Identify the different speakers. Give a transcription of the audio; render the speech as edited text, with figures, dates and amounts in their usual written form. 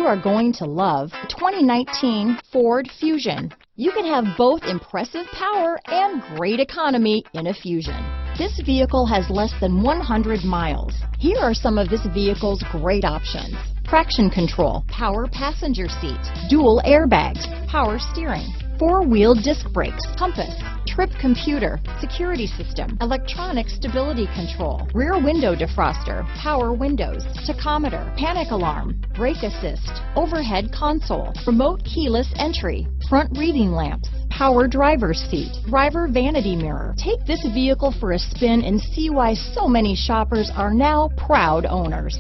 Speaker 1: are going to love the 2019 Ford Fusion. You can have both impressive power and great economy in a Fusion. This vehicle has less than 100 miles. Here are some of this vehicle's great options: traction control, power passenger seat, dual airbags, power steering, four-wheel disc brakes, compass, trip computer, security system, electronic stability control, rear window defroster, power windows, tachometer, panic alarm, brake assist, overhead console, remote keyless entry, front reading lamps, power driver's seat, driver vanity mirror. Take this vehicle for a spin and see why so many shoppers are now proud owners.